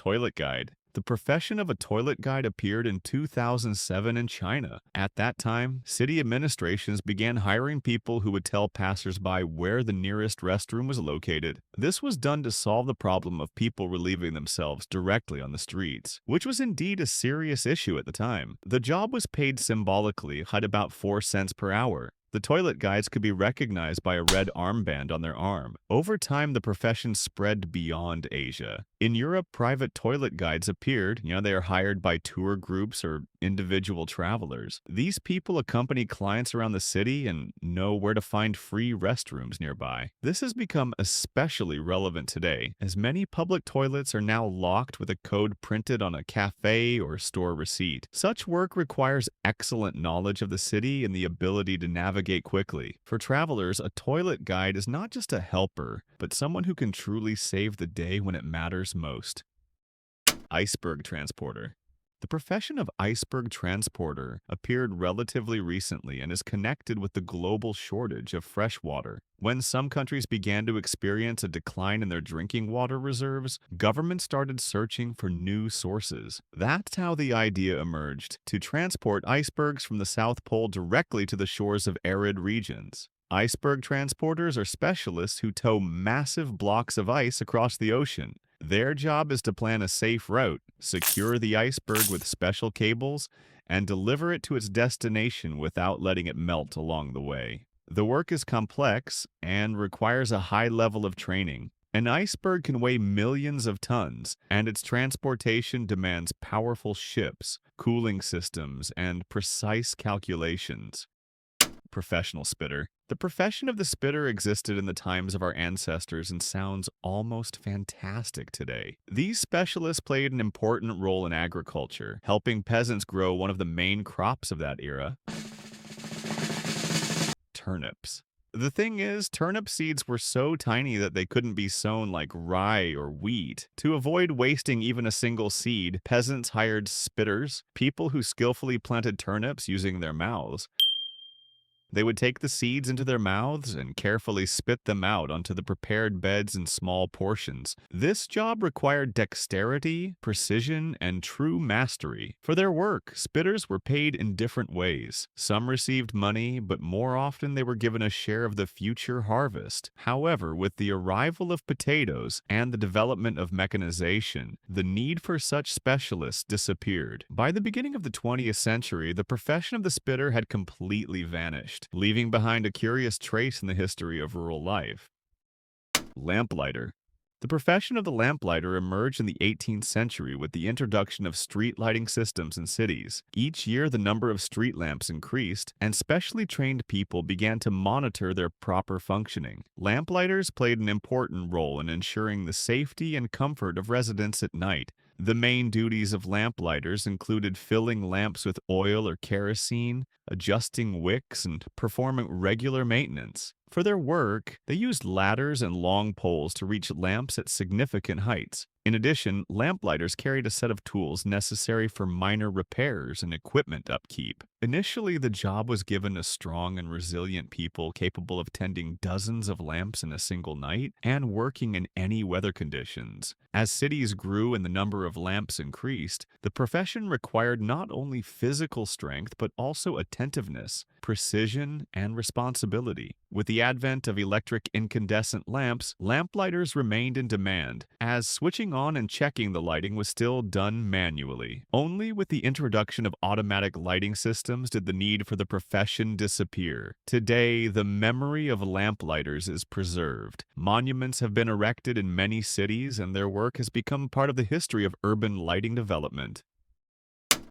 Toilet guide. The profession of a toilet guide appeared in 2007 in China. At that time, city administrations began hiring people who would tell passersby where the nearest restroom was located. This was done to solve the problem of people relieving themselves directly on the streets, which was indeed a serious issue at the time. The job was paid symbolically at about 4 cents per hour. The toilet guides could be recognized by a red armband on their arm. Over time, the profession spread beyond Asia. In Europe, private toilet guides appeared. They are hired by tour groups or individual travelers. These people accompany clients around the city and know where to find free restrooms nearby. This has become especially relevant today, as many public toilets are now locked with a code printed on a cafe or store receipt. Such work requires excellent knowledge of the city and the ability to navigate quickly. For travelers, a toilet guide is not just a helper, but someone who can truly save the day when it matters most. Iceberg transporter. The profession of iceberg transporter appeared relatively recently and is connected with the global shortage of fresh water. When some countries began to experience a decline in their drinking water reserves, governments started searching for new sources. That's how the idea emerged, to transport icebergs from the South Pole directly to the shores of arid regions. Iceberg transporters are specialists who tow massive blocks of ice across the ocean. Their job is to plan a safe route, secure the iceberg with special cables, and deliver it to its destination without letting it melt along the way. The work is complex and requires a high level of training. An iceberg can weigh millions of tons, and its transportation demands powerful ships, cooling systems, and precise calculations. Professional spitter. The profession of the spitter existed in the times of our ancestors and sounds almost fantastic today. These specialists played an important role in agriculture, helping peasants grow one of the main crops of that era: turnips. The thing is, turnip seeds were so tiny that they couldn't be sown like rye or wheat. To avoid wasting even a single seed, peasants hired spitters, people who skillfully planted turnips using their mouths. They would take the seeds into their mouths and carefully spit them out onto the prepared beds in small portions. This job required dexterity, precision, and true mastery. For their work, spitters were paid in different ways. Some received money, but more often they were given a share of the future harvest. However, with the arrival of potatoes and the development of mechanization, the need for such specialists disappeared. By the beginning of the 20th century, the profession of the spitter had completely vanished, leaving behind a curious trace in the history of rural life. Lamplighter. The profession of the lamplighter emerged in the 18th century with the introduction of street lighting systems in cities. Each year, the number of street lamps increased, and specially trained people began to monitor their proper functioning. Lamplighters played an important role in ensuring the safety and comfort of residents at night. The main duties of lamplighters included filling lamps with oil or kerosene, adjusting wicks, and performing regular maintenance. For their work, they used ladders and long poles to reach lamps at significant heights. In addition, lamplighters carried a set of tools necessary for minor repairs and equipment upkeep. Initially, the job was given to strong and resilient people capable of tending dozens of lamps in a single night and working in any weather conditions. As cities grew and the number of lamps increased, the profession required not only physical strength but also attentiveness, precision, and responsibility. With the advent of electric incandescent lamps, lamplighters remained in demand, as switching on and checking the lighting was still done manually. Only with the introduction of automatic lighting systems did the need for the profession disappear. Today, the memory of lamplighters is preserved. Monuments have been erected in many cities, and their work has become part of the history of urban lighting development.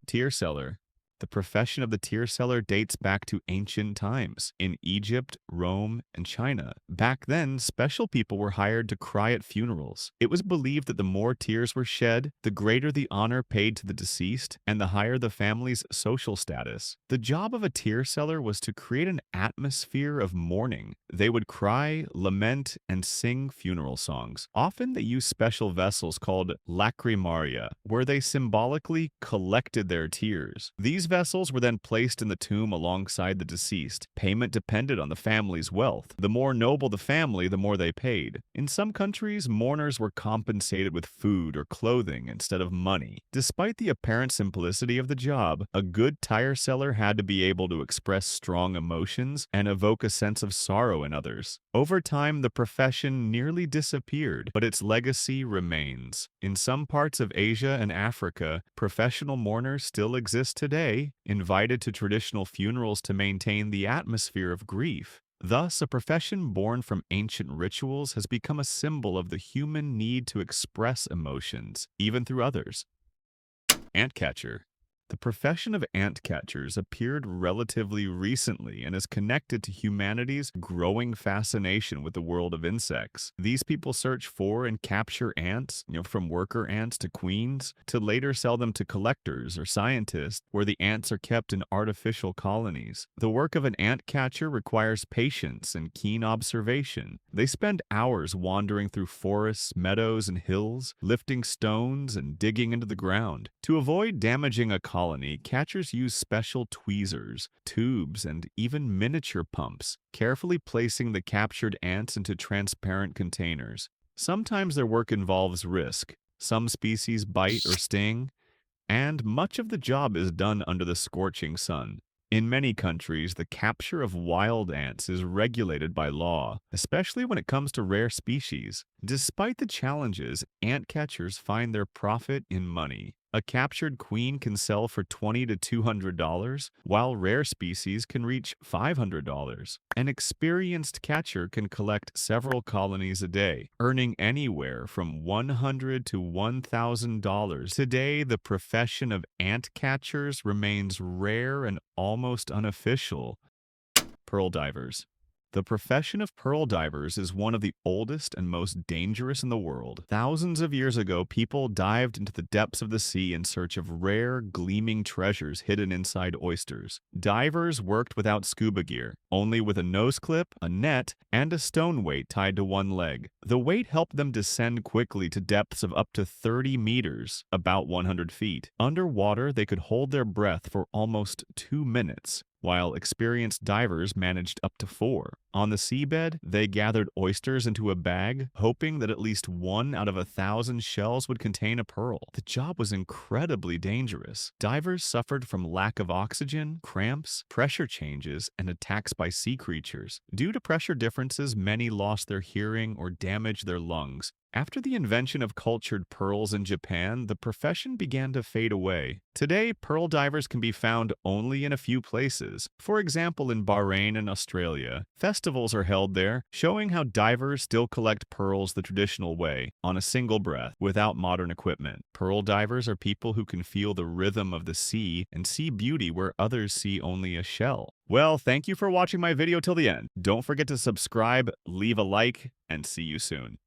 Tear seller. The profession of the tear seller dates back to ancient times in Egypt, Rome, and China. Back then, special people were hired to cry at funerals. It was believed that the more tears were shed, the greater the honor paid to the deceased, and the higher the family's social status. The job of a tear seller was to create an atmosphere of mourning. They would cry, lament, and sing funeral songs. Often they used special vessels called lacrimaria, where they symbolically collected their tears. These vessels were then placed in the tomb alongside the deceased. Payment depended on the family's wealth. The more noble the family, the more they paid. In some countries, mourners were compensated with food or clothing instead of money. Despite the apparent simplicity of the job, a good tire seller had to be able to express strong emotions and evoke a sense of sorrow in others. Over time, the profession nearly disappeared, but its legacy remains. In some parts of Asia and Africa, professional mourners still exist today, invited to traditional funerals to maintain the atmosphere of grief. Thus, a profession born from ancient rituals has become a symbol of the human need to express emotions, even through others. Ant catcher. The profession of ant catchers appeared relatively recently and is connected to humanity's growing fascination with the world of insects. These people search for and capture ants, from worker ants to queens, to later sell them to collectors or scientists, where the ants are kept in artificial colonies. The work of an ant catcher requires patience and keen observation. They spend hours wandering through forests, meadows, and hills, lifting stones and digging into the ground. To avoid damaging a colony, catchers use special tweezers, tubes, and even miniature pumps, carefully placing the captured ants into transparent containers. Sometimes their work involves risk. Some species bite or sting, and much of the job is done under the scorching sun. In many countries, the capture of wild ants is regulated by law, especially when it comes to rare species. Despite the challenges, ant catchers find their profit in money. A captured queen can sell for $20 to $200, while rare species can reach $500. An experienced catcher can collect several colonies a day, earning anywhere from $100 to $1,000. Today, the profession of ant catchers remains rare and almost unofficial. Pearl divers. The profession of pearl divers is one of the oldest and most dangerous in the world. Thousands of years ago, people dived into the depths of the sea in search of rare, gleaming treasures hidden inside oysters. Divers worked without scuba gear, only with a nose clip, a net, and a stone weight tied to one leg. The weight helped them descend quickly to depths of up to 30 meters, about 100 feet. Underwater, they could hold their breath for almost 2 minutes, while experienced divers managed up to 4. On the seabed, they gathered oysters into a bag, hoping that at least 1 out of 1,000 shells would contain a pearl. The job was incredibly dangerous. Divers suffered from lack of oxygen, cramps, pressure changes, and attacks by sea creatures. Due to pressure differences, many lost their hearing or damaged their lungs. After the invention of cultured pearls in Japan, the profession began to fade away. Today, pearl divers can be found only in a few places. For example, in Bahrain and Australia, festivals are held there, showing how divers still collect pearls the traditional way, on a single breath, without modern equipment. Pearl divers are people who can feel the rhythm of the sea and see beauty where others see only a shell. Well, thank you for watching my video till the end. Don't forget to subscribe, leave a like, and see you soon.